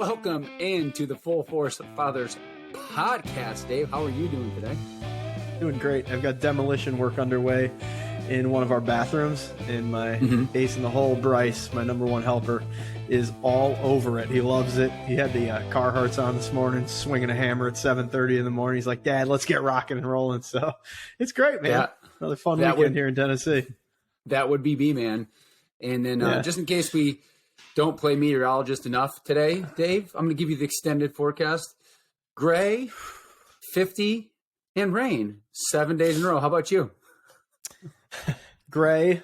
Welcome into the Full Force Fathers podcast. Dave, how are you doing today? Doing great. I've got demolition work underway in one of our bathrooms, and my ace in the hole, Bryce, my number one helper, is all over it. He loves it. He had the Carhartts on this morning, swinging a hammer at 7:30 in the morning. He's like, "Dad, let's get rocking and rolling." So it's great, man. Another fun weekend here in Tennessee. That would be B-Man. And then just in case we don't play meteorologist enough today, Dave, I'm going to give you the extended forecast. Gray, 50, and rain 7 days in a row. How about you? Gray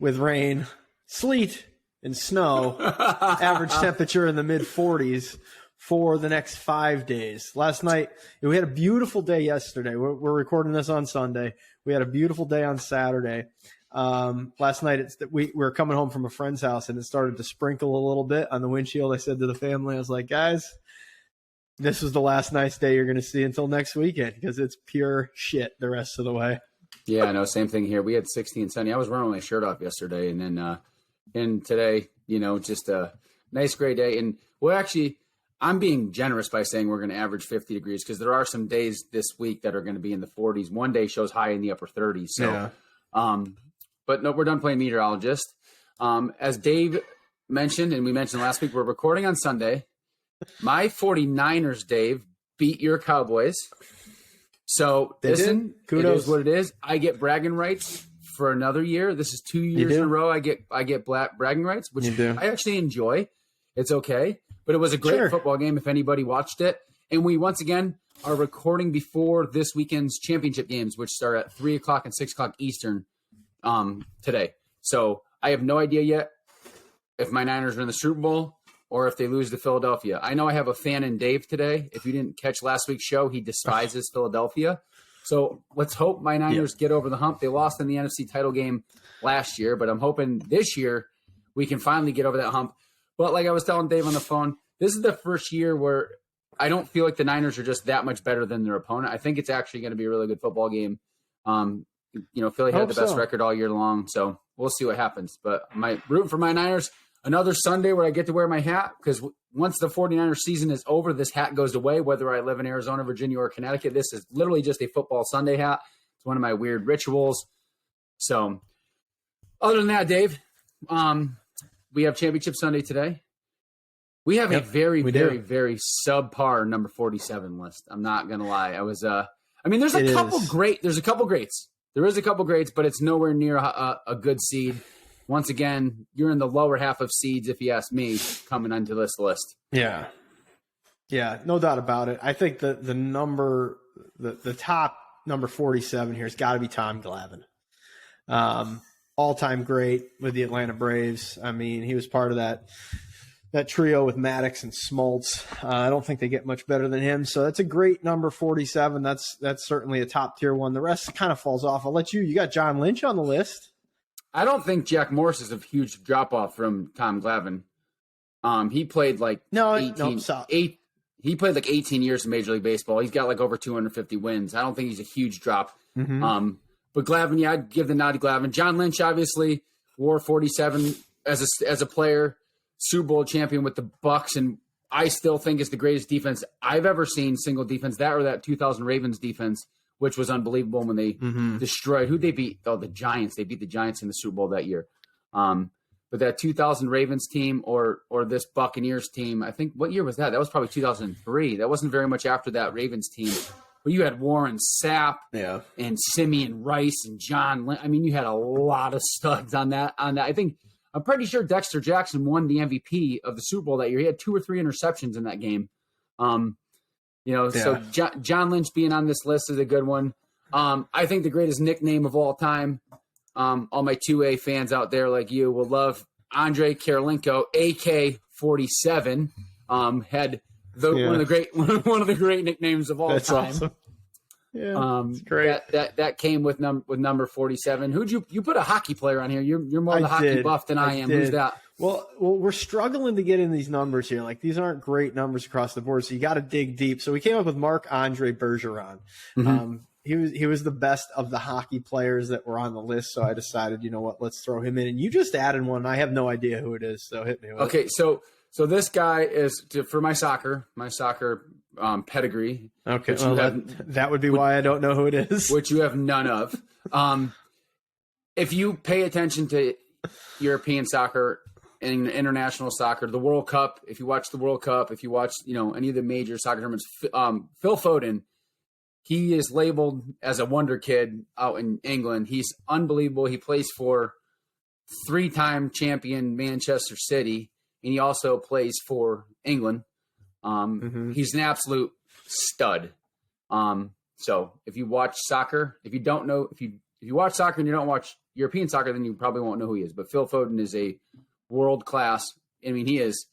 with rain, sleet, and snow. Average temperature in the mid-40s for the next 5 days. Last night, we had a beautiful day yesterday. We're recording this on Sunday. We had a beautiful day on Saturday. Last night, we were coming home from a friend's house, and it started to sprinkle a little bit on the windshield. I said to the family, I was like, guys, this is the last nice day you're going to see until next weekend because it's pure shit the rest of the way. Yeah, I know. Same thing here. We had 60 and sunny. I was wearing my shirt off yesterday, and then and today, just a nice gray day. And well, actually, I'm being generous by saying we're going to average 50 degrees because there are some days this week that are going to be in the 40s. One day shows high in the upper 30s. So, but no, we're done playing meteorologist. As Dave mentioned, and we mentioned last week, we're recording on Sunday. My 49ers, Dave, beat your Cowboys. So listen, kudos. It is what it is. I get bragging rights for another year. This is 2 years in a row. I get bragging rights, which I actually enjoy. It's okay, but it was a great football game if anybody watched it. And we once again are recording before this weekend's championship games, which start at 3 o'clock and 6 o'clock Eastern today. So I have no idea yet if my Niners are in the Super Bowl or if they lose to Philadelphia. I know I have a fan in Dave today. If you didn't catch last week's show, he despises Philadelphia. So let's hope my Niners get over the hump. They lost in the NFC title game last year, but I'm hoping this year we can finally get over that hump. But like I was telling Dave on the phone, this is the first year where I don't feel like the Niners are just that much better than their opponent. I think it's actually going to be a really good football game. Philly had the best record all year long, so we'll see what happens. But I'm rooting for my Niners. Another Sunday where I get to wear my hat because once the 49ers season is over, this hat goes away, whether I live in Arizona, Virginia, or Connecticut. This is literally just a football Sunday hat. It's one of my weird rituals. So other than that, Dave, we have Championship Sunday today. We have a very, very, very subpar number 47 list. I'm not going to lie. There's a couple greats. There is a couple greats, but it's nowhere near a good seed. Once again, you're in the lower half of seeds, if you ask me, coming onto this list. Yeah, no doubt about it. I think the top number 47 here has got to be Tom Glavine. All-time great with the Atlanta Braves. I mean, he was part of that trio with Maddox and Smoltz. I don't think they get much better than him. So that's a great number 47. That's certainly a top-tier one. The rest kind of falls off. I'll let you got John Lynch on the list. I don't think Jack Morris is a huge drop-off from Tom Glavine. He played like 18 years in Major League Baseball. He's got like over 250 wins. I don't think he's a huge drop. But Glavine, I'd give the nod to Glavine. John Lynch obviously wore 47 as a player, Super Bowl champion with the Bucks, and I still think is the greatest defense I've ever seen, single defense, that or that 2000 Ravens defense, which was unbelievable when they destroyed. Who'd they beat? Oh, the Giants. They beat the Giants in the Super Bowl that year. But that 2000 Ravens team or this Buccaneers team, I think, what year was that? That was probably 2003. That wasn't very much after that Ravens team. But you had Warren Sapp and Simeon Rice and John Lynch. I mean, you had a lot of studs on that. I'm pretty sure Dexter Jackson won the MVP of the Super Bowl that year. He had 2 or 3 interceptions in that game. So John Lynch being on this list is a good one. I think the greatest nickname of all time, all my 2A fans out there like you will love Andrei Kirilenko, AK-47, had one of the great nicknames of all time. Awesome. Yeah, it's great. That came with number 47. Who'd you put a hockey player on here? You're more the hockey buff than I am. Who's that? Well, we're struggling to get in these numbers here. Like, these aren't great numbers across the board, so you got to dig deep. So we came up with Marc-Andre Bergeron. He was the best of the hockey players that were on the list, so I decided, you know what, let's throw him in. And you just added one. I have no idea who it is, so hit me with it. Okay, so So this guy is for my soccer pedigree. Okay, well, that would be why I don't know who it is. Which you have none of. If you pay attention to European soccer and international soccer, the World Cup, if you watch the World Cup, if you watch, any of the major soccer tournaments, Phil Foden, he is labeled as a wonder kid out in England. He's unbelievable. He plays for 3-time champion Manchester City, and he also plays for England. He's an absolute stud. So if you watch soccer, if you watch soccer and you don't watch European soccer, then you probably won't know who he is. But Phil Foden is a world class. I mean, he is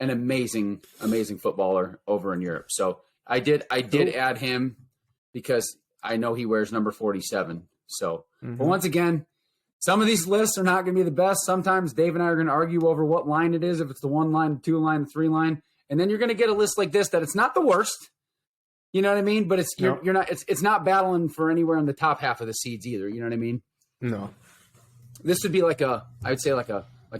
an amazing, amazing footballer over in Europe. So I did add him because I know he wears number 47. So, but once again, some of these lists are not going to be the best. Sometimes Dave and I are going to argue over what line it is, if it's the 1 line, 2 line, the 3 line, and then you're going to get a list like this that it's not the worst. You know what I mean? But you're not. It's not battling for anywhere in the top half of the seeds either. You know what I mean? No. This would be like a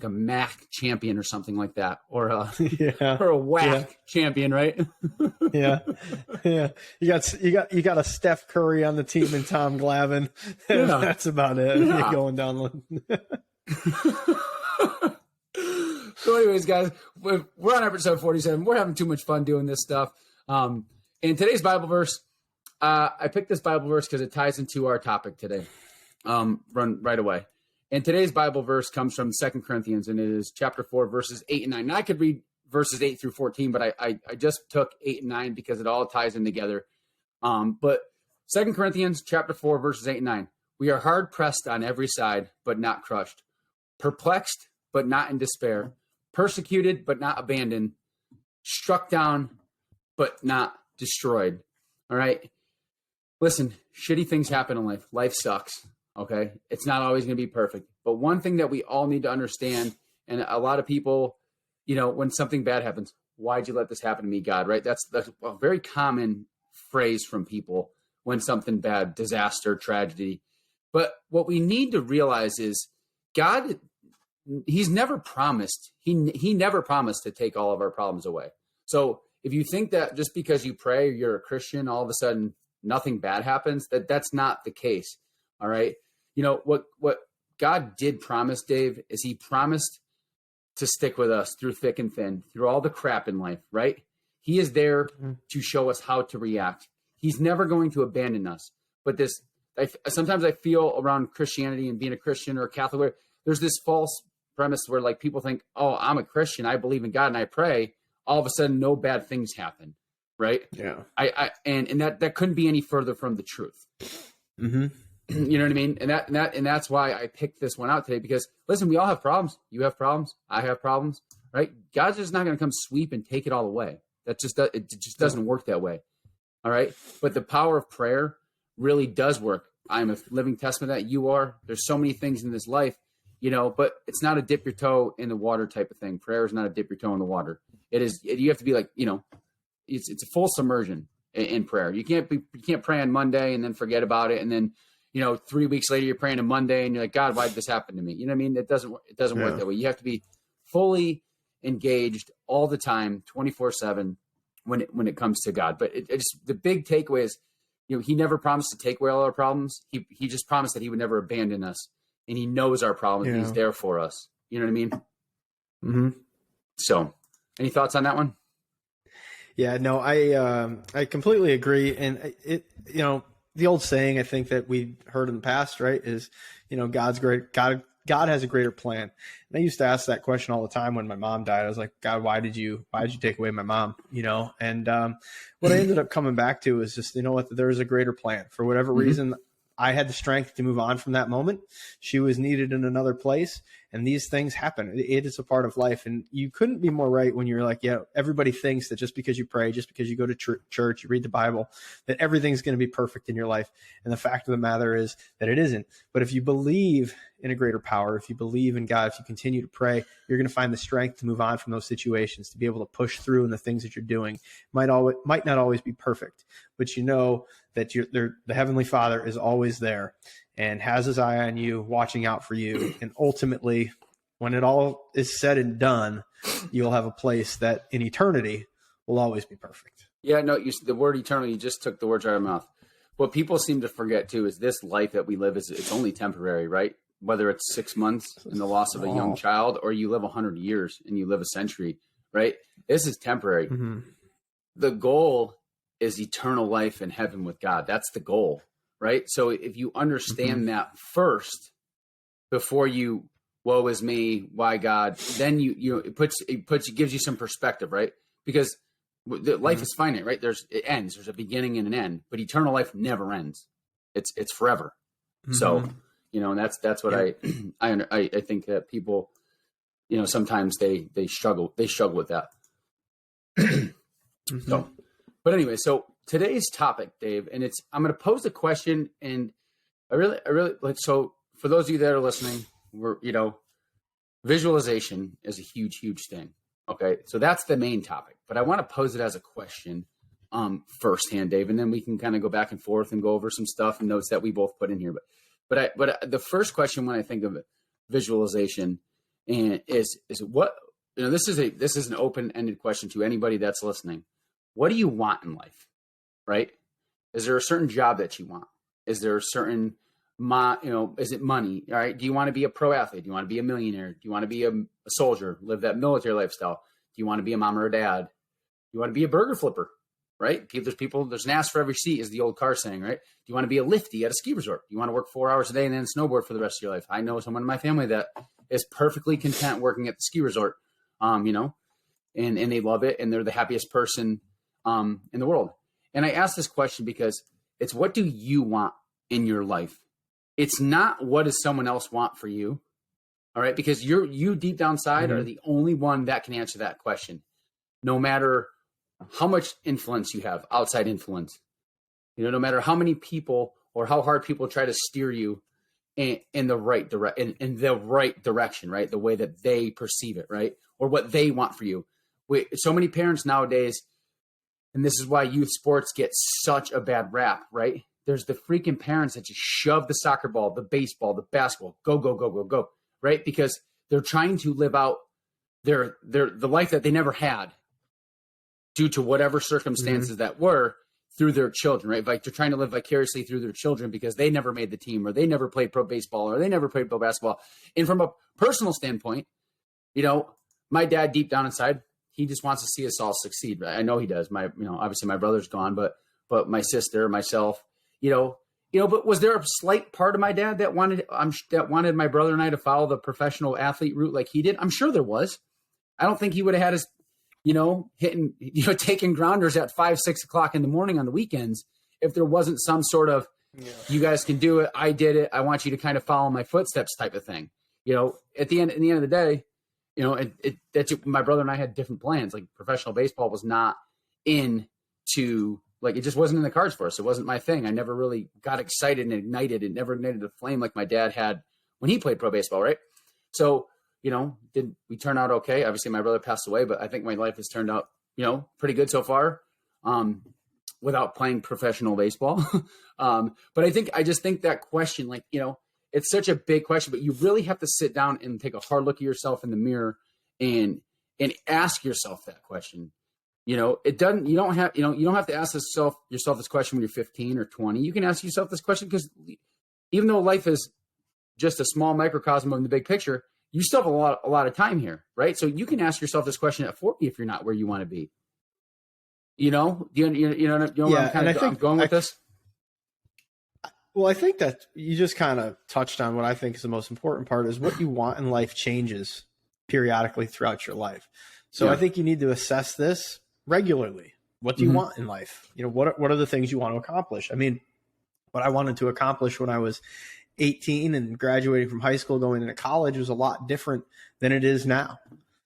MAC champion or something like that, or a WAC champion, right? yeah. You got a Steph Curry on the team and Tom Glavine. Yeah. That's about it. Yeah. You're going down. So, anyways, guys, we're on episode 47. We're having too much fun doing this stuff. In today's Bible verse, I picked this Bible verse because it ties into our topic today. Run right away. And today's Bible verse comes from 2 Corinthians, and it is chapter 4, verses 8 and 9. Now, I could read verses 8 through 14, but I just took 8 and 9 because it all ties in together. But 2 Corinthians chapter 4, verses 8 and 9. We are hard pressed on every side, but not crushed. Perplexed, but not in despair. Persecuted, but not abandoned. Struck down, but not destroyed. All right. Listen, shitty things happen in life. Life sucks. Okay. It's not always going to be perfect. But one thing that we all need to understand, and a lot of people, when something bad happens, why'd you let this happen to me, God? Right. That's a very common phrase from people when something bad, disaster, tragedy. But what we need to realize is God, he's never promised. He never promised to take all of our problems away. So if you think that just because you pray, you're a Christian, all of a sudden nothing bad happens, that's not the case. All right. What God did promise, Dave, is he promised to stick with us through thick and thin, through all the crap in life, right? He is there to show us how to react. He's never going to abandon us. But sometimes I feel around Christianity and being a Christian or a Catholic, there's this false premise where like people think, oh, I'm a Christian, I believe in God and I pray. All of a sudden, no bad things happen, right? Yeah. And that couldn't be any further from the truth. Mm-hmm. You know what I mean? And that's why I picked this one out today, because listen, we all have problems. You have problems. I have problems, right? God's just not going to come sweep and take it all away. It just doesn't work that way. All right. But the power of prayer really does work. I'm a living testament that you are. There's so many things in this life, but it's not a dip your toe in the water type of thing. Prayer is not a dip your toe in the water. It is. You have to be like, it's a full submersion in prayer. You can't pray on Monday and then forget about it, and then 3 weeks later you're praying on Monday and you're like, God, why did this happen to me? You know what I mean? It doesn't work that way. You have to be fully engaged all the time, 24/7 when it comes to God. But it's the big takeaway is, he never promised to take away all our problems. He just promised that he would never abandon us, and he knows our problems. And he's there for us. You know what I mean? Mm-hmm. So, any thoughts on that one? Yeah, no, I completely agree. And the old saying, I think that we heard in the past, right, is, God's great. God has a greater plan. And I used to ask that question all the time when my mom died. I was like, God, why did you take away my mom? And what I ended up coming back to is just, there was a greater plan. For whatever reason, I had the strength to move on from that moment. She was needed in another place, and these things happen. It is a part of life. And you couldn't be more right when you're like, everybody thinks that just because you pray, just because you go to church, you read the Bible, that everything's going to be perfect in your life. And the fact of the matter is that it isn't. But if you believe in a greater power, if you believe in God, if you continue to pray, you're going to find the strength to move on from those situations, to be able to push through in the things that you're doing. Might not always be perfect, but that the Heavenly Father is always there and has his eye on you, watching out for you. And ultimately, when it all is said and done, you'll have a place that in eternity will always be perfect. Yeah, no, the word eternal, you just took the words out of my mouth. What people seem to forget too is this life that we live it's only temporary, right? Whether it's 6 months and the loss of a young child, or you live 100 years and you live a century, right? This is temporary. Mm-hmm. The goal is eternal life in heaven with God. That's the goal, right? So if you understand that first, before you, woe is me, why God, then it gives you some perspective, right? Because life is finite, right? It ends. There's a beginning and an end, but eternal life never ends. It's forever. So, and that's what I think that people, sometimes they struggle with that. So, but anyway, so today's topic, Dave, and I'm going to pose a question, and I really like, so for those of you that are listening, visualization is a huge, huge thing. Okay. So that's the main topic, but I want to pose it as a question, firsthand, Dave, and then we can kind of go back and forth and go over some stuff and notes that we both put in here. But the first question when I think of visualization and is what, this is an open-ended question to anybody that's listening. What do you want in life? Right? Is there a certain job that you want? Is there a certain, is it money? All right. Do you want to be a pro athlete? Do you want to be a millionaire? Do you want to be a soldier, live that military lifestyle? Do you want to be a mom or a dad? Do you want to be a burger flipper? Right? There's an ass for every seat is the old car saying, right? Do you want to be a lifty at a ski resort? Do you want to work 4 hours a day and then snowboard for the rest of your life? I know someone in my family that is perfectly content working at the ski resort, and they love it and they're the happiest person in the world. And I ask this question because it's, what do you want in your life? It's not what does someone else want for you. All right. Because you deep down inside are the only one that can answer that question. No matter how much influence you have, outside influence, no matter how many people or how hard people try to steer you in the right direction, right? The way that they perceive it, right? Or what they want for you. So many parents nowadays, and this is why youth sports get such a bad rap, right? There's the freaking parents that just shove the soccer ball, the baseball, the basketball, go, go, go, go, go, right? Because they're trying to live out the life that they never had due to whatever circumstances that were through their children, right? Like they're trying to live vicariously through their children because they never made the team or they never played pro baseball or they never played pro basketball. And from a personal standpoint, my dad deep down inside, he just wants to see us all succeed. Right? I know he does. Obviously my brother's gone, but my sister, myself, but was there a slight part of my dad that wanted my brother and I to follow the professional athlete route like he did? I'm sure there was. I don't think he would have had us, hitting, taking grounders at 5, 6 o'clock in the morning on the weekends if there wasn't some sort of, you guys can do it. I did it. I want you to kind of follow my footsteps type of thing. At the end of the day, my brother and I had different plans. Like professional baseball was not into, like, it just wasn't in the cards for us. It wasn't my thing. I never really got excited and ignited. It never ignited a flame like my dad had when he played pro baseball. Right. So, did we turn out okay? Obviously my brother passed away, but I think my life has turned out, pretty good so far, without playing professional baseball. But I just think that question, like, it's such a big question, but you really have to sit down and take a hard look at yourself in the mirror and ask yourself that question. You don't have to ask yourself this question when you're 15 or 20. You can ask yourself this question because even though life is just a small microcosm of the big picture, you still have a lot of time here, right? So you can ask yourself this question at 40 if you're not where you want to be. Where I'm going with this? Well, I think that you just kind of touched on what I think is the most important part is what you want in life changes periodically throughout your life. So I think you need to assess this regularly. What do you want in life? What are the things you want to accomplish? I mean, what I wanted to accomplish when I was 18 and graduating from high school, going into college was a lot different than it is now.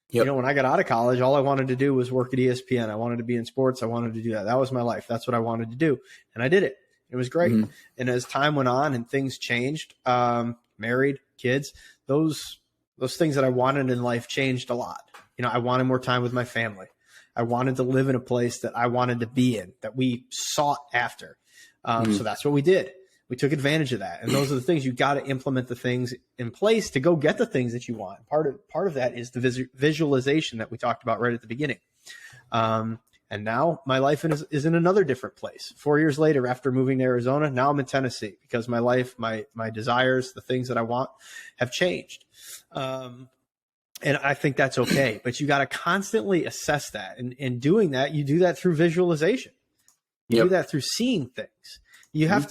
Yep. When I got out of college, all I wanted to do was work at ESPN. I wanted to be in sports. I wanted to do that. That was my life. That's what I wanted to do. And I did it. It was great. And as time went on and things changed, married, kids, those things that I wanted in life changed a lot. I wanted more time with my family. I wanted to live in a place that I wanted to be in, that we sought after. So that's what we did. We took advantage of that. And those are the things you got to implement the things in place to go get the things that you want. Part of that is the visualization that we talked about right at the beginning. And now my life is in another different place. 4 years later, after moving to Arizona, now I'm in Tennessee because my life, my desires, the things that I want have changed. And I think that's okay, but you got to constantly assess that. And doing that, you do that through visualization. You do that through seeing things. You have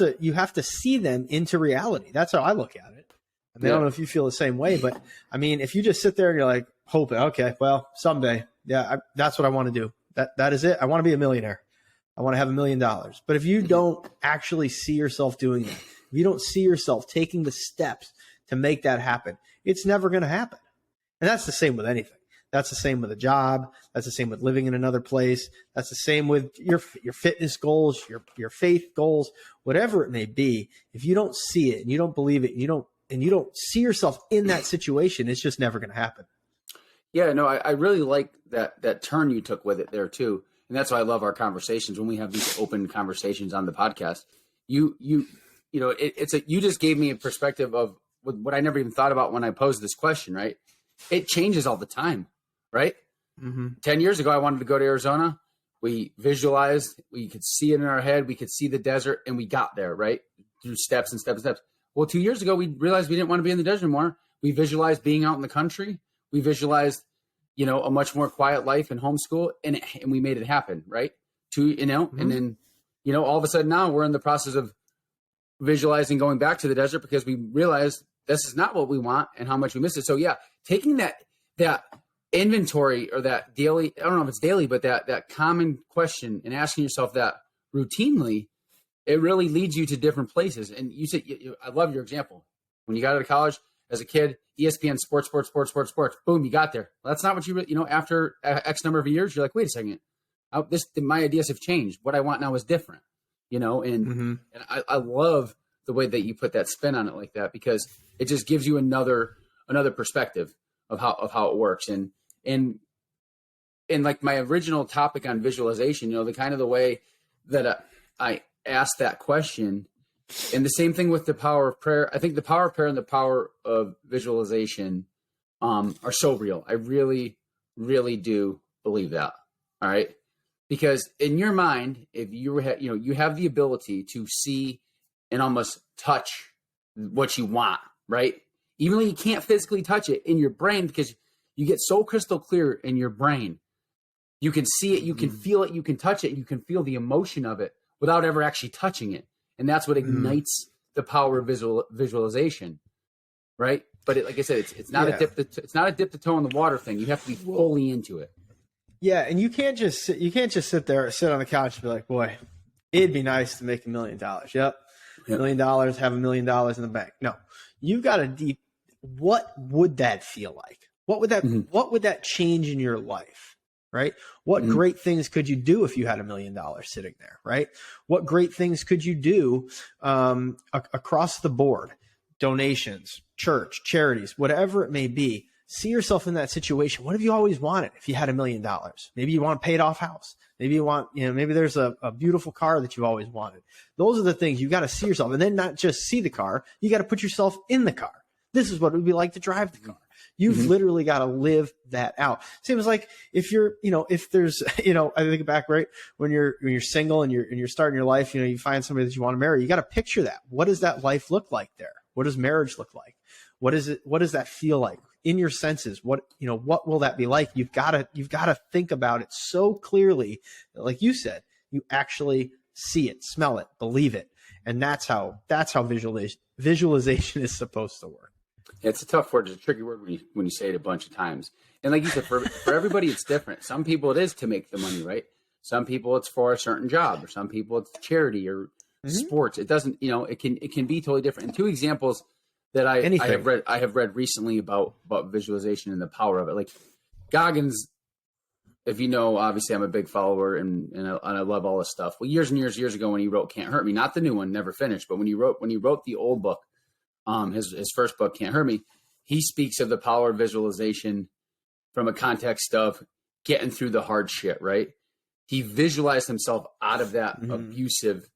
to see them into reality. That's how I look at it. I mean, I don't know if you feel the same way, but I mean, if you just sit there and you're like, hoping, okay, well, someday, that's what I want to do. That is it. I want to be a millionaire. I want to have $1 million. But if you don't actually see yourself doing that, if you don't see yourself taking the steps to make that happen, it's never going to happen. And that's the same with anything. That's the same with a job. That's the same with living in another place. That's the same with your fitness goals, your faith goals, whatever it may be. If you don't see it and you don't believe it, and you don't see yourself in that situation, it's just never going to happen. Yeah, no, I really like that turn you took with it there too. And that's why I love our conversations when we have these open conversations on the podcast. You just gave me a perspective of what I never even thought about when I posed this question, right? It changes all the time, right? Mm-hmm. 10 years ago, I wanted to go to Arizona. We visualized, we could see it in our head. We could see the desert and we got there, right? Through steps and steps and steps. Well, 2 years ago, we realized we didn't want to be in the desert anymore. We visualized being out in the country. We visualized, a much more quiet life and homeschool, and we made it happen, right? Mm-hmm. And then, all of a sudden now we're in the process of visualizing going back to the desert because we realized this is not what we want and how much we miss it. So yeah, taking that inventory or that daily, I don't know if it's daily, but that common question and asking yourself that routinely, it really leads you to different places. And you said, I love your example. When you got out of college as a kid, ESPN, sports, boom, you got there. Well, that's not what after X number of years, you're like, wait a second, my ideas have changed. What I want now is different, and I love the way that you put that spin on it like that, because it just gives you another perspective of how it works. And like my original topic on visualization, the way that I asked that question, and the same thing with the power of prayer. I think the power of prayer and the power of visualization are so real. I really, really do believe that. All right. Because in your mind, if you have the ability to see and almost touch what you want, right? Even though you can't physically touch it in your brain, because you get so crystal clear in your brain, you can see it, you can feel it, you can touch it, you can feel the emotion of it without ever actually touching it. And that's what ignites the power of visualization, right? But like I said, it's not a dip the toe in the water thing. You have to be fully into it. Yeah, and you can't just sit there, sit on the couch and be like, boy, it'd be nice to make $1 million. Yep. $1 million, have $1 million in the bank. No, you've got what would that feel like? What would that change in your life? Right? What great things could you do if you had $1 million sitting there? Right? What great things could you do across the board? Donations, church, charities, whatever it may be. See yourself in that situation. What have you always wanted if you had $1 million? Maybe you want a paid off house. Maybe you want, maybe there's a beautiful car that you've always wanted. Those are the things you got to see yourself, and then not just see the car. You got to put yourself in the car. This is what it would be like to drive the car. You've literally got to live that out. Same as like if you're, if there's, I think back right when you're single and you're starting your life, you find somebody that you want to marry. You got to picture that. What does that life look like there? What does marriage look like? What does that feel like in your senses? What will that be like? You've got to think about it so clearly that, like you said, you actually see it, smell it, believe it, and that's how visualization is supposed to work. It's a tough word. It's a tricky word when you say it a bunch of times. And like you said, for everybody, it's different. Some people it is to make the money, right? Some people it's for a certain job, or some people it's charity or sports. It doesn't, it can be totally different. And two examples that I have read recently about visualization and the power of it. Like Goggins, if obviously I'm a big follower and I love all this stuff. Well, years and years ago when he wrote Can't Hurt Me, not the new one, never finished, but when he wrote the old book, his first book, Can't Hurt Me, he speaks of the power of visualization from a context of getting through the hard shit, right? He visualized himself out of that abusive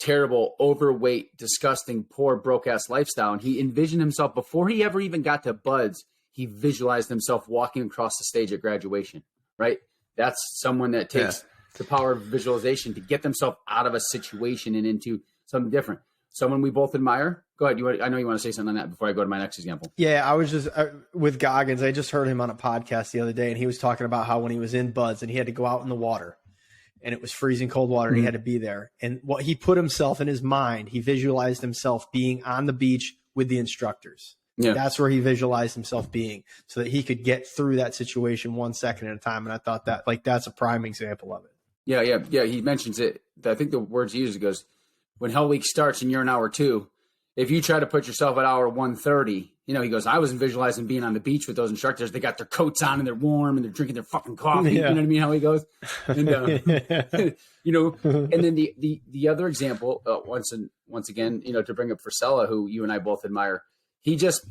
terrible, overweight, disgusting, poor, broke-ass lifestyle. And he envisioned himself, before he ever even got to buds, he visualized himself walking across the stage at graduation, right? That's someone that takes the power of visualization to get themselves out of a situation and into something different. Someone we both admire. Go ahead. I know you want to say something on that before I go to my next example. Yeah, I was just with Goggins. I just heard him on a podcast the other day, and he was talking about how when he was in buds and he had to go out in the water, and it was freezing cold water, and he had to be there. And what he put himself in his mind, he visualized himself being on the beach with the instructors. Yeah. That's where he visualized himself being, so that he could get through that situation 1 second at a time. And I thought that, like, that's a prime example of it. Yeah. He mentions it. I think the words he uses goes, when Hell Week starts and you're in hour 2, if you try to put yourself at hour 1:30, he goes, I was visualizing being on the beach with those instructors. They got their coats on and they're warm and they're drinking their fucking coffee. Yeah. You know what I mean? How he goes, and, and then the other example, once again, to bring up Frisella, who you and I both admire, he just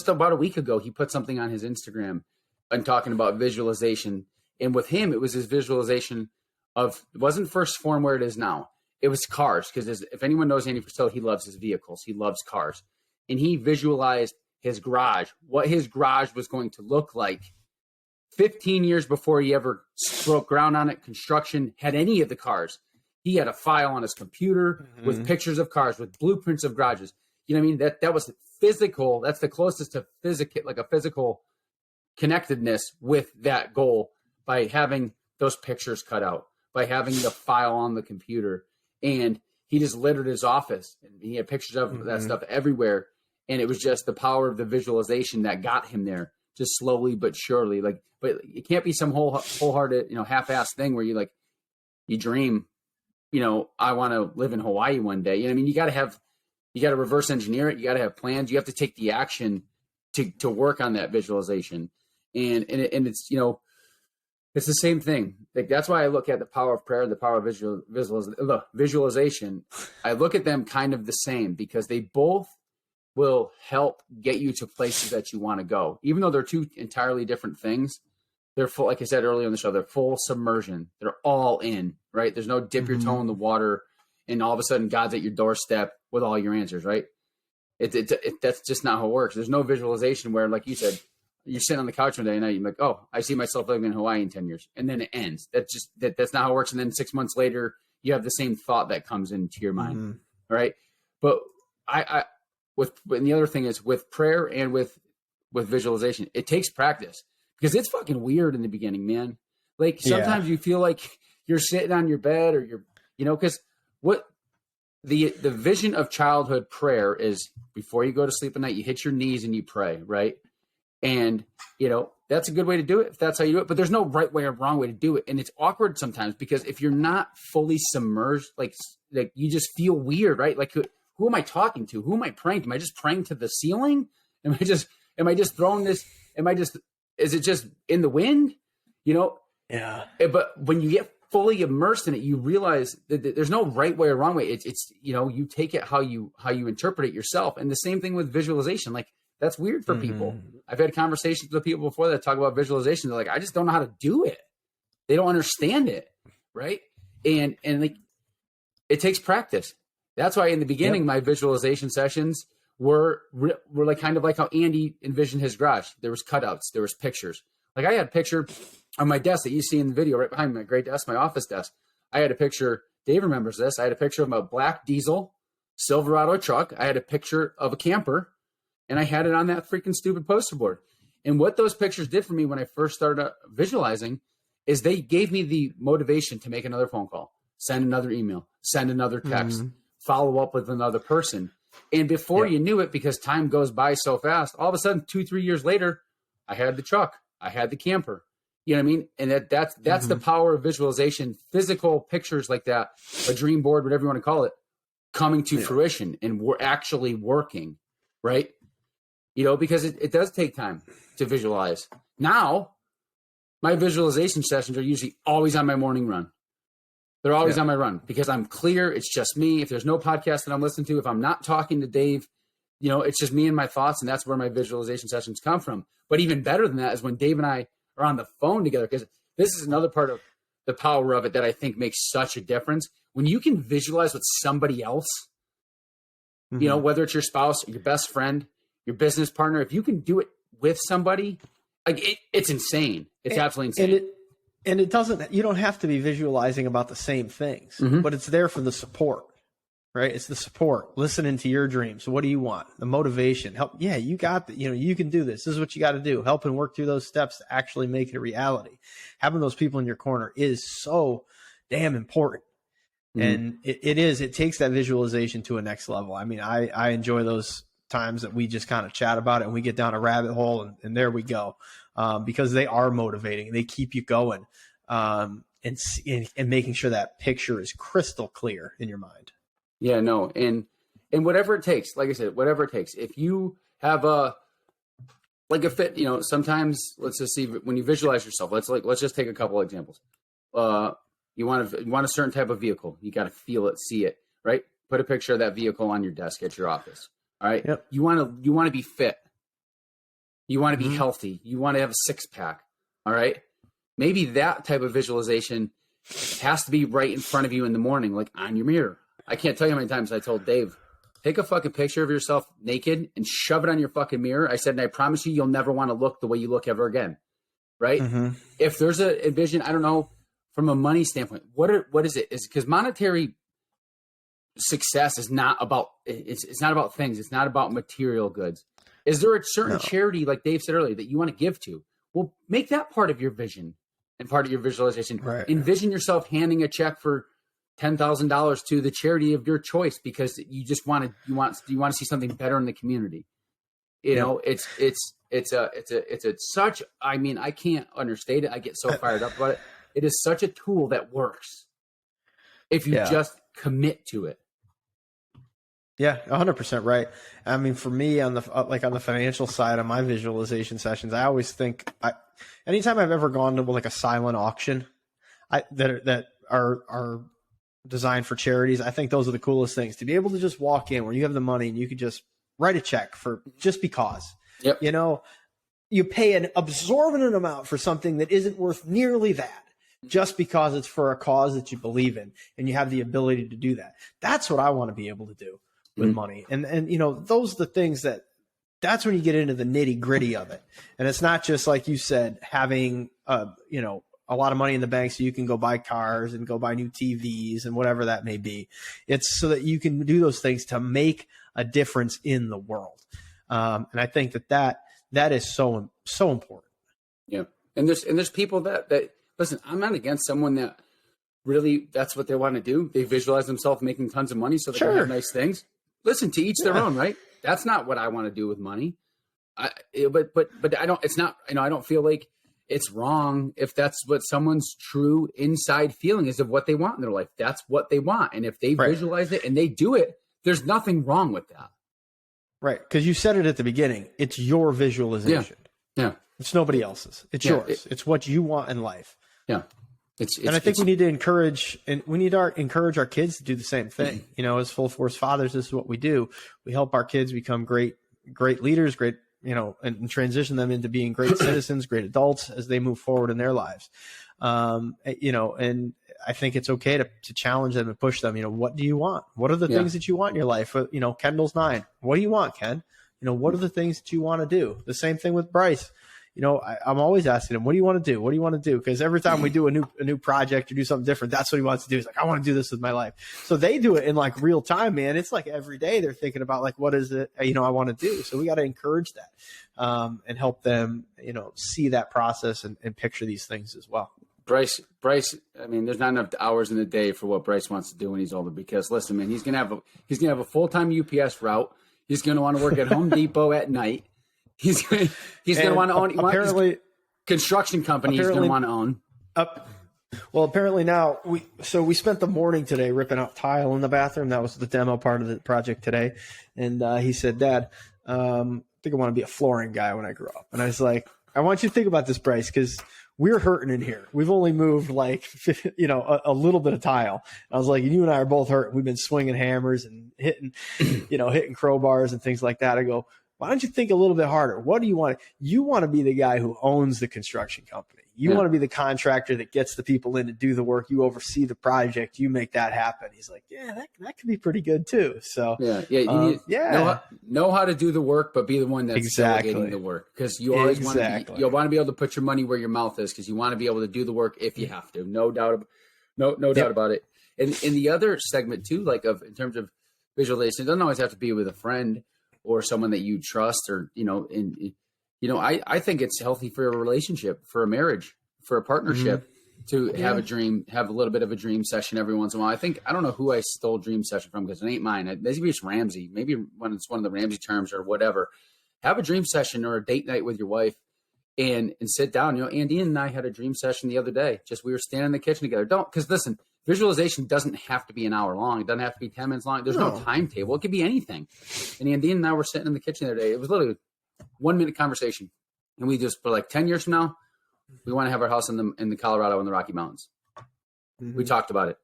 about a week ago, he put something on his Instagram and talking about visualization. And with him, it was his visualization of, it wasn't First Form where it is now. It was cars, because if anyone knows Andy Frisella, he loves his vehicles. He loves cars. And he visualized his garage, what his garage was going to look like 15 years before he ever broke ground on it, construction, had any of the cars. He had a file on his computer with pictures of cars, with blueprints of garages. You know what I mean? That was physical. That's the closest to like a physical connectedness with that goal, by having those pictures cut out, by having the file on the computer. And he just littered his office, and he had pictures of that stuff everywhere. And it was just the power of the visualization that got him there, just slowly but surely. Like, but it can't be some wholehearted, half-assed thing where you dream, I want to live in Hawaii one day. You know what I mean? You got to reverse engineer it. You got to have plans. You have to take the action to work on that visualization. And it's, it's the same thing. Like, that's why I look at the power of prayer, the power of visualization. I look at them kind of the same, because they both will help get you to places that you want to go. Even though they're two entirely different things, they're full, like I said earlier in the show, they're full submersion. They're all in, right? There's no dip your toe in the water and all of a sudden God's at your doorstep with all your answers, right? That's just not how it works. There's no visualization where, like you said, you're sitting on the couch one day and you're like, oh, I see myself living in Hawaii in 10 years. And then it ends. That's not how it works. And then 6 months later, you have the same thought that comes into your mind. All right. But and the other thing is, with prayer and with visualization, it takes practice, because it's fucking weird in the beginning, man. Like, sometimes you feel like you're sitting on your bed, or because what the vision of childhood prayer is, before you go to sleep at night, you hit your knees and you pray, right? And, that's a good way to do it if that's how you do it. But there's no right way or wrong way to do it. And it's awkward sometimes, because if you're not fully submerged, like you just feel weird, right? Like, who am I talking to? Who am I praying to? Am I just praying to the ceiling? Am I just throwing this? Is it just in the wind? Yeah. But when you get fully immersed in it, you realize that there's no right way or wrong way. It's you take it how you interpret it yourself. And the same thing with visualization. Like, that's weird for people. I've had conversations with people before that talk about visualization. They're like, I just don't know how to do it. They don't understand it. Right. And like, it takes practice. That's why in the beginning, my visualization sessions were like kind of like how Andy envisioned his garage. There was cutouts, there was pictures. Like, I had a picture on my desk that you see in the video right behind my great desk, my office desk. I had a picture. Dave remembers this. I had a picture of my black diesel Silverado truck. I had a picture of a camper, and I had it on that freaking stupid poster board. And what those pictures did for me when I first started visualizing is they gave me the motivation to make another phone call, send another email, send another text, follow up with another person. And before you knew it, because time goes by so fast, all of a sudden, 2-3 years later, I had the truck, I had the camper. You know what I mean? And that's the power of visualization, physical pictures like that, a dream board, whatever you want to call it, coming to fruition, and we're actually working, right? Because it does take time to visualize. Now, my visualization sessions are usually always on my morning run. They're always on my run, because I'm clear. It's just me. If there's no podcast that I'm listening to, if I'm not talking to Dave, it's just me and my thoughts, and that's where my visualization sessions come from. But even better than that is when Dave and I are on the phone together, because this is another part of the power of it that I think makes such a difference. When you can visualize with somebody else, you know, whether it's your spouse, your best friend, your business partner, if you can do it with somebody, like it's insane. It's absolutely insane. And it doesn't, you don't have to be visualizing about the same things, but it's there for the support, right? It's the support, listening to your dreams. What do you want? The motivation, help. Yeah, you got that. You know, you can do this. This is what you got to do. Help and work through those steps to actually make it a reality. Having those people in your corner is so damn important. And it takes that visualization to a next level. I mean, I enjoy those times that we just kind of chat about it and we get down a rabbit hole and there we go. Because they are motivating. They keep you going, and making sure that picture is crystal clear in your mind. Yeah, no. And whatever it takes, like I said, whatever it takes, if you have a fit, you know, sometimes let's just see when you visualize yourself, let's just take a couple examples. You want a certain type of vehicle. You got to feel it, see it, right? Put a picture of that vehicle on your desk at your office. All right. Yep. You want to be fit. You want to be healthy. You want to have a six pack. All right. Maybe that type of visualization has to be right in front of you in the morning, like on your mirror. I can't tell you how many times I told Dave, take a fucking picture of yourself naked and shove it on your fucking mirror. I said, and I promise you'll never want to look the way you look ever again. Right. If there's a vision, I don't know, from a money standpoint, what is it? Is because monetary success is not about, it's not about things. It's not about material goods. Is there a certain charity, like Dave said earlier, that you want to give to? Well, make that part of your vision and part of your visualization. Right. Envision yourself handing a check for $10,000 to the charity of your choice because you just want to see something better in the community. You know, it's such. I mean, I can't understate it. I get so fired up about it. It is such a tool that works if you just commit to it. Yeah, 100% right. I mean, for me on the financial side of my visualization sessions, I always think anytime I've ever gone to like a silent auction that are designed for charities, I think those are the coolest things to be able to just walk in where you have the money and you could just write a check for just because. Yep. You know, you pay an absorbent amount for something that isn't worth nearly that just because it's for a cause that you believe in and you have the ability to do that. That's what I want to be able to do with money. And, you know, those are the things that's when you get into the nitty gritty of it. And it's not just like you said, having, you know, a lot of money in the bank so you can go buy cars and go buy new TVs and whatever that may be. It's so that you can do those things to make a difference in the world. And I think that is so important. Yeah. And there's people that listen, I'm not against someone that really, that's what they want to do. They visualize themselves making tons of money so they can have nice things. Listen, to each their own, right? That's not what I want to do with money. But I don't, it's not, you know, I don't feel like it's wrong if that's what someone's true inside feeling is of what they want in their life. That's what they want. And if they visualize it and they do it, there's nothing wrong with that. Right. Because you said it at the beginning. It's your visualization. Yeah. It's nobody else's. It's yours. It's what you want in life. Yeah. And I think we need to encourage our kids to do the same thing. You know, as Full Force fathers, this is what we do. We help our kids become great leaders, great, you know, and transition them into being great citizens, great adults as they move forward in their lives. You know, and I think it's okay to challenge them and push them. You know, what do you want? What are the things that you want in your life? You know, Kendall's 9. What do you want, Ken? You know, what are the things that you want to do? The same thing with Bryce. You know, I'm always asking him, what do you want to do? What do you want to do? Because every time we do a new project or do something different, that's what he wants to do. He's like, I want to do this with my life. So they do it in like real time, man. It's like every day they're thinking about like, what is it, you know, I want to do. So we got to encourage that and help them, you know, see that process and picture these things as well. Bryce, I mean, there's not enough hours in the day for what Bryce wants to do when he's older, because listen, man, he's going to have a full-time UPS route. He's going to want to work at Home Depot at night. He's going to want to own apparently construction company. He's going to want to own. Well, apparently now we spent the morning today ripping out tile in the bathroom. That was the demo part of the project today. And he said, Dad, I think I want to be a flooring guy when I grow up. And I was like, I want you to think about this, Bryce, because we're hurting in here. We've only moved like, you know, a little bit of tile. I was like, you and I are both hurting. We've been swinging hammers and hitting crowbars and things like that. I go, why don't you think a little bit harder? What do you want? You want to be the guy who owns the construction company. You want to be the contractor that gets the people in to do the work. You oversee the project. You make that happen. He's like, yeah, that could be pretty good too. So you need know how to do the work, but be the one that's delegating the work, because you always want to be able to put your money where your mouth is, because you want to be able to do the work if you have to. No doubt about it. And in the other segment too, like in terms of visualization, it doesn't always have to be with a friend or someone that you trust, or I think it's healthy for a relationship, for a marriage, for a partnership, to have a dream, have a little bit of a dream session every once in a while. I don't know who I stole dream session from, because it ain't mine. Maybe it's Ramsey. Maybe when it's one of the Ramsey terms or whatever. Have a dream session or a date night with your wife and sit down. Andy and I had a dream session the other day. Just we were standing in the kitchen together. Because listen, visualization doesn't have to be an hour long. It doesn't have to be 10 minutes long. There's no timetable. It could be anything. And Andy and I were sitting in the kitchen the other day. It was literally a 1 minute conversation. And we just, for like 10 years from now, we want to have our house in the Colorado in the Rocky Mountains. We talked about it.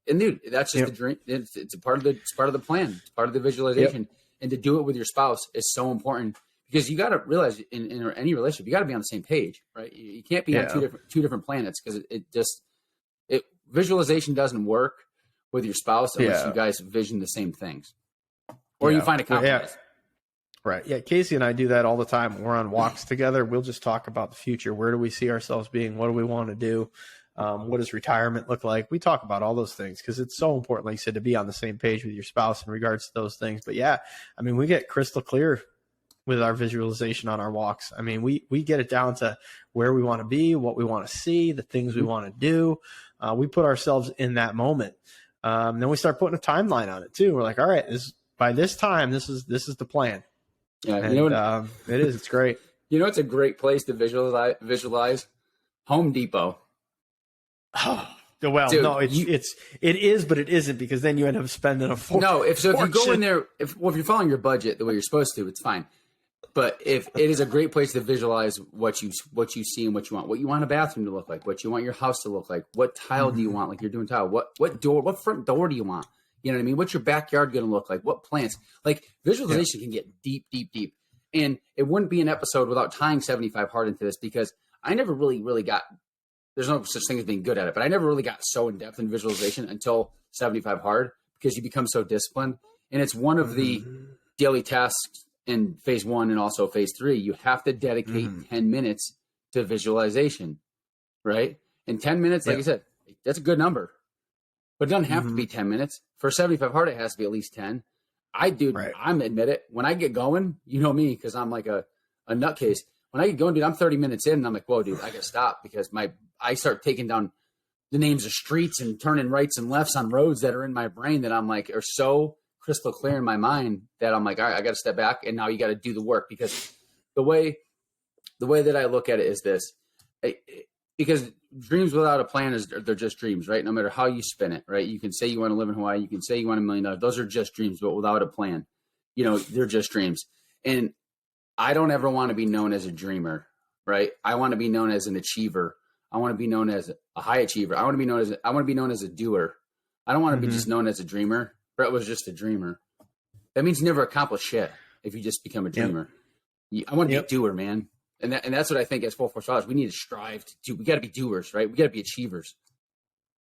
And dude, that's just the dream. It's part of the plan. It's part of the visualization. And to do it with your spouse is so important, because you got to realize in any relationship, you got to be on the same page, right? You can't be on two different planets, because visualization doesn't work with your spouse unless you guys vision the same things, or you find a compromise. Right. Yeah. Casey and I do that all the time. We're on walks together. We'll just talk about the future. Where do we see ourselves being? What do we want to do? What does retirement look like? We talk about all those things, because it's so important, like you said, to be on the same page with your spouse in regards to those things. But we get crystal clear with our visualization on our walks. We get it down to where we want to be, what we want to see, the things we want to do. We put ourselves in that moment. Then we start putting a timeline on it too. We're like, all right, by this time, this is the plan. Yeah, and, it is. It's great. It's a great place to visualize Home Depot. Oh, well, dude, it is, but it isn't, because then you end up spending a fortune. No, if you go in there, if you're following your budget the way you're supposed to, it's fine. But if it is a great place to visualize what you see and what you want a bathroom to look like, what you want your house to look like, what tile do you want, like you're doing tile, what front door do you want? You know what I mean? What's your backyard going to look like? What plants? Like, visualization can get deep, deep, deep. And it wouldn't be an episode without tying 75 Hard into this, because I never really got, there's no such thing as being good at it, but I never really got so in depth in visualization until 75 Hard, because you become so disciplined. And it's one of the daily tasks in phase 1 and also phase 3. You have to dedicate 10 minutes to visualization, right? And 10 minutes, like I said, that's a good number. But it doesn't have to be 10 minutes. For 75 Hard, it has to be at least 10. I'm admit it. When I get going, you know me, because I'm like a nutcase. When I get going, dude, I'm 30 minutes in, and I'm like, whoa, dude, I got to stop, because I start taking down the names of streets and turning rights and lefts on roads that are in my brain that I'm like are so crystal clear in my mind that I'm like, all right, I got to step back, and now you got to do the work. Because the way that I look at it is this. Because dreams without a plan they're just dreams, right? No matter how you spin it, right? You can say you want to live in Hawaii. You can say you want $1 million. Those are just dreams, but without a plan, they're just dreams. And I don't ever want to be known as a dreamer, right? I want to be known as an achiever. I want to be known as a high achiever. I want to be known as a doer. I don't want to be just known as a dreamer. Brett was just a dreamer. That means you never accomplish shit if you just become a dreamer. I want to be a doer, man. And that's what I think as 4 Scholars, we need to strive to do. We got to be doers, right? We got to be achievers.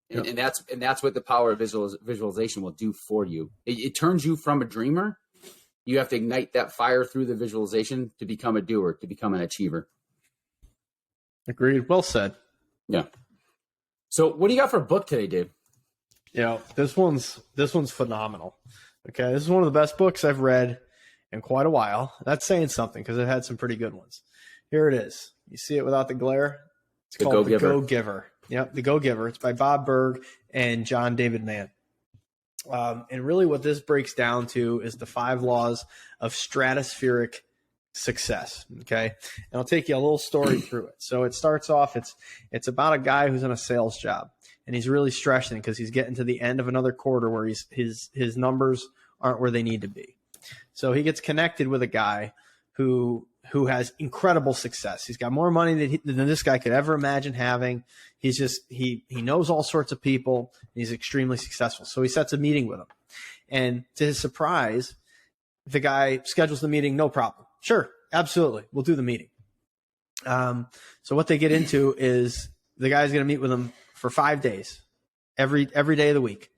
And that's what the power of visualization will do for you. It turns you from a dreamer. You have to ignite that fire through the visualization to become a doer, to become an achiever. Agreed. Well said. Yeah. So what do you got for a book today, Dave? This one's phenomenal. Okay. This is one of the best books I've read in quite a while. That's saying something, because I've had some pretty good ones. Here it is. You see it without the glare? It's called The Go-Giver. Yep, The Go-Giver. It's by Bob Burg and John David Mann. And really what this breaks down to is the 5 laws of stratospheric success. Okay. And I'll take you a little story through it. So it starts off, it's about a guy who's in a sales job, and he's really stressing because he's getting to the end of another quarter where his numbers aren't where they need to be. So he gets connected with a guy who has incredible success. He's got more money than this guy could ever imagine having. He knows all sorts of people. And he's extremely successful. So he sets a meeting with him. And to his surprise, the guy schedules the meeting. No problem. Sure. Absolutely. We'll do the meeting. So what they get into is the guy's going to meet with them for 5 days, every day of the week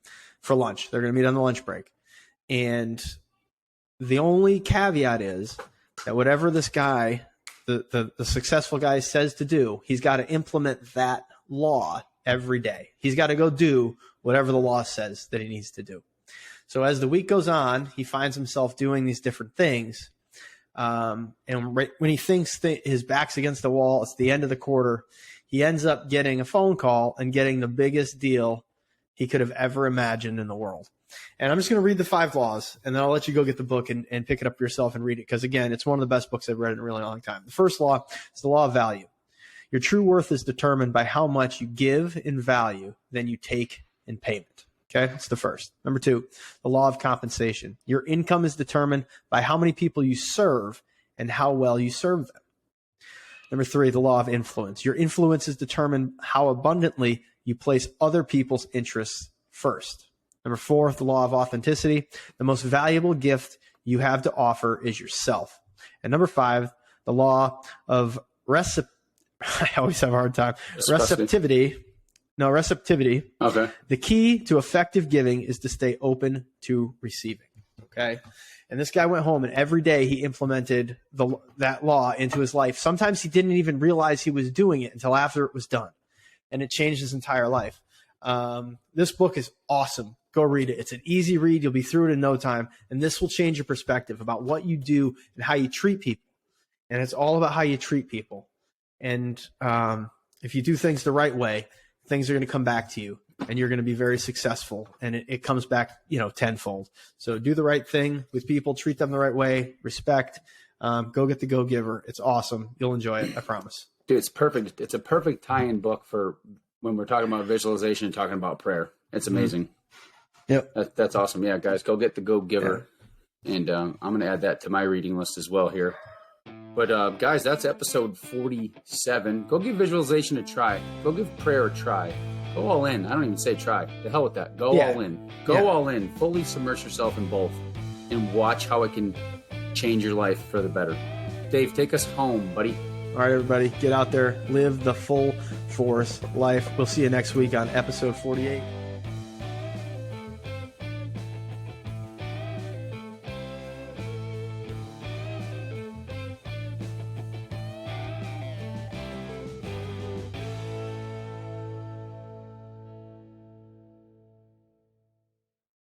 for lunch. They're going to meet on the lunch break. And the only caveat is that whatever this guy, the successful guy says to do, he's got to implement that law every day. He's got to go do whatever the law says that he needs to do. So as the week goes on, he finds himself doing these different things. And when he thinks that his back's against the wall, it's the end of the quarter, he ends up getting a phone call and getting the biggest deal he could have ever imagined in the world. And I'm just going to read the 5 laws, and then I'll let you go get the book and pick it up yourself and read it. Because, again, it's one of the best books I've read in a really long time. The first law is the law of value. Your true worth is determined by how much you give in value than you take in payment. Okay, that's the first. Number 2, the law of compensation. Your income is determined by how many people you serve and how well you serve them. Number 3, the law of influence. Your influence is determined how abundantly you place other people's interests first. Number 4, the law of authenticity. The most valuable gift you have to offer is yourself. And number 5, the law of I always have a hard time. Receptivity. Okay. The key to effective giving is to stay open to receiving. Okay. And this guy went home and every day he implemented that law into his life. Sometimes he didn't even realize he was doing it until after it was done. And it changed his entire life. This book is awesome. Go read it. It's an easy read. You'll be through it in no time. And this will change your perspective about what you do and how you treat people. And it's all about how you treat people. And if you do things the right way, things are going to come back to you and you're going to be very successful. And it comes back, tenfold. So do the right thing with people, treat them the right way, respect, go get the Go Giver. It's awesome. You'll enjoy it. I promise. Dude, it's perfect. It's a perfect tie-in book for when we're talking about visualization and talking about prayer. It's amazing. Yep. That's awesome. Yeah, guys, go get the Go Giver. Yeah. And I'm going to add that to my reading list as well here. But guys, that's episode 47. Go give visualization a try. Go give prayer a try. Go all in. I don't even say try. The hell with that. Go all in. Go all in. Fully submerge yourself in both and watch how it can change your life for the better. Dave, take us home, buddy. All right, everybody, get out there, live the full force life. We'll see you next week on episode 48.